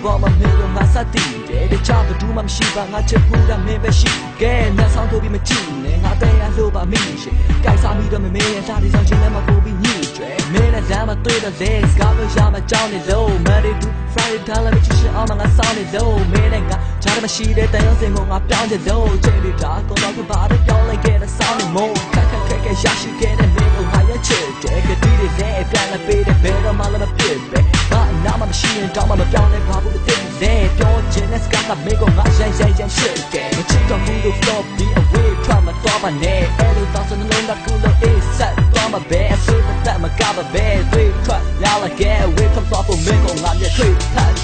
ဘောမမေလို့ငါစသည်တယ်တခြားဘသူမှမရှိပါငါချစ်ဖို့တာမင်းပဲရှိကဲနှဆောင်ထုတ်ပြီးမကြည့်နဲ့ငါတဲ့ရလို့ပါမိရှိကြိုက်စားပြီးတော့မမေရဲ့စားဒီဆောင်ချင်းလည်းမပို့ပြီးညှိကျွဲမင်းနဲ့လမ်းမတွေ့တော့လေစကားပြောရမှာကြောင်းနေလို့ Monday to Friday ထားလိုက်ချစ်ရှင်အောင်ငါစောင်းနေလို့မင်းနဲ့ငါချားတယ်မရှိတဲ့တန်ရုံးစင်ကိုငါပြောင်းချင်လို့ချိန်ပြီးတာကောင်းတော့ကပါတော့ပြောင်းလိုက်ခဲ့တဲ့စောင်းနေမို့ခက်ရရှိခဲ့တဲ့မင်းကိုငါရချစ်တယ်ကတိတွေလည်းပြန်လာပေးတဲ့ဘယ်တော့မှလည်းမဖြစ်ပဲငါနာမမရှိရင်တောင်းမှမပြောင်းလဲပါဘူးတဲ့လေပြောချင်တဲ့စကားကမင်းကိုငါရိုင်းရှစ်တယ်မချစ်တော့ဘူးလို့ flop be away try မတော့ပါနဲ့အဲ့လိုတောင်းစတဲ့လုံးကကူလို့ is set တော့မပဲအဖေသက်မကပါပဲတွေ try ရလာခဲ့ wake up stop မင်းကိုငါမျက်ထွေး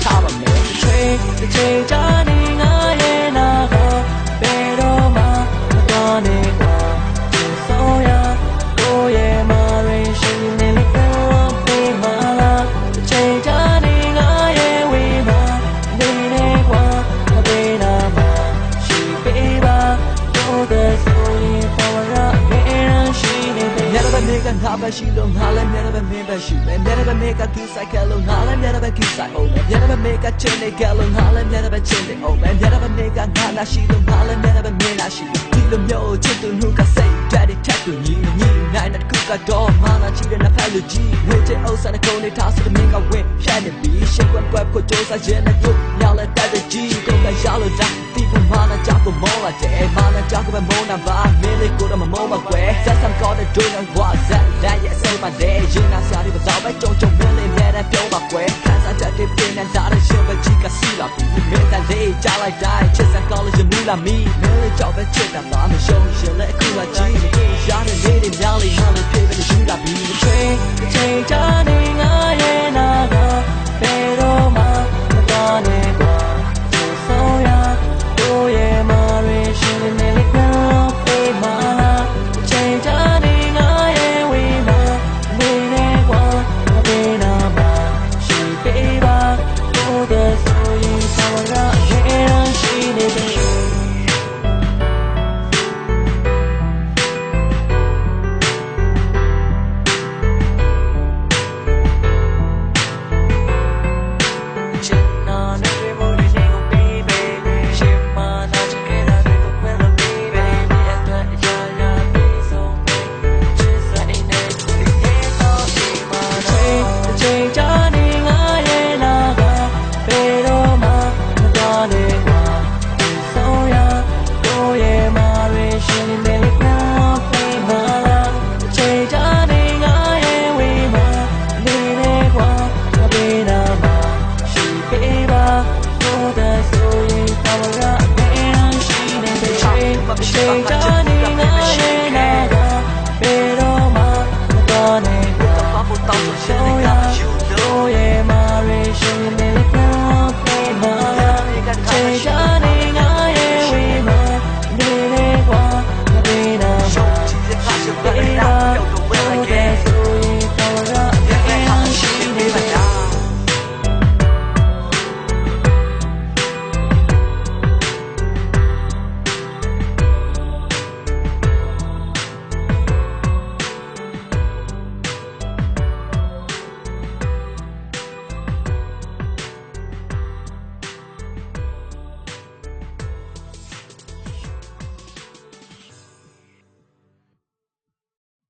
ထားပါမယ်ချွေချေချာနေငါရဲ့နာကဘယ်တော့မှမတော်နေကွာဒီဆိုရကိုရဲ့မရင်ရှိနေလေတော့ပေးမလားချေချာနေငါရဲ့ဝေးမှာနေနေကွာမပေးနာမှာရှိပေးပါတော့တဲ့ဆိုရင်ပေါ်ရငယ်ရရှိနေတယ်မြတ်ဘမေကငါပဲရှိလို့ငါလည်းမြတ်ဘမေပဲရှိမယ်မြတ်ဘမေကသူဆိုင်ကလို့ငါလည်းမြတ်ဘသူဆိုင်အောင်မြတ်ဘမေကချင်းနေကလို့ငါလည်းမြတ်ဘချင်းနေအောင်မြတ်ဘမေကငါလာရှိလို့ငါလည်းမြတ်ဘမင်းလာရှိဒီလိုမျိုးချစ်သူနှုတ်ကစိတ်ဓာတ်ထက်သူညီနိုင်တဲ့ခုကတော့မာနာချီတဲ့နဖက်လူကြီးဝေးတဲ့ဥစ္စာနဲ့ကုန်နေထားဆိုတဲ့မင်းကဝင်းဖြတ်နေပြီးရှက်ကွက်ကိုကြိုးစားခြင်းနဲ့တို့ညောင်းလက်တဲ့ကြီးကုန်ကရလို့တာဒီကမာနာကြောက်ကိုမောလာတဲ့မာနာကြောက်ကိုမောနာပါမင်းလေးကိုတော့မမောမကွယ်ဆက်ဆံကောင်းတဲ့ဒွေးနဲ့ဝါဇက်လိုက်ရဲ့စိတ်ပါလေရင်နာစားပြီးတော့ပဲကြုံမင်းလေးနဲ့ပြောပါကွယ်ခံစားချက်တွေပြင်းနေတာတဲ့ရှင်ပဲကြီးကစီလာပြီးမင်းတလေးကြားလိုက်တိုင်းချစ်စံကောင်းလို့ရမူလာမီမင်းလေးကြောက်ပဲချစ်တာပါမရှုံးရှင်လည်းအခုလာကြီးရတဲ့လေးတွေများလေးမှလည်းပြေးပဲယူလာပြီးချေချာ